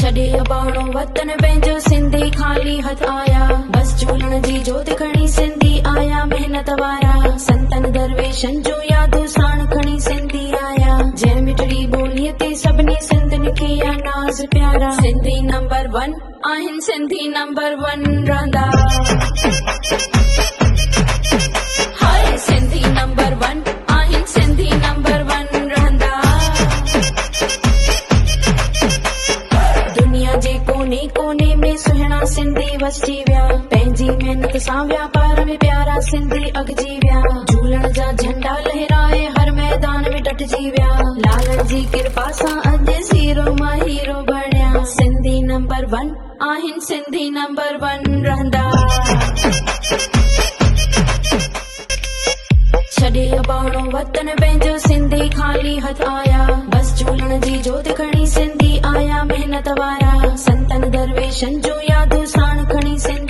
छॾे अबाणो वतन पंहिंजो सिंधी खाली हथ आया बस झूलण जी जोत खणी सिंधी आया मेहनत वारा संतन दरवेशन जो यादो साण खणी सिंधी आया जंहिं मिठड़ी ॿोलीअ ते सभिनी सिंधियुनि खे या नाज़ प्यारा सिंधी नंबर 1 आहिनि सिंधी नंबर 1 रहंदा हाय सिंधी नंबर 1 आहिनि सिंधी नंबर 1 रहंदा दुनिया जे कोने कोने में सुहिणा सिंधी वसजी विया पंहिंजी महिनत सां व्यापार में प्यारा सिंधी अॻिजी विया झूलण जा झंडा लहराए हर मैदान में डटजी विया लाल जी कृपा सां अॼु ज़ीरो मां हीरो बणिया सिंधी नंबर 1 आहिनि सिंधी नंबर 1 रहंदा छॾे अबाणो वतन पंहिंजो सिंधी खाली हथ आया बस झूलण जी जोत खणी सिंधी आया मेहनत वारा संतन दरवेशन जो यादो साण खणी सिंधी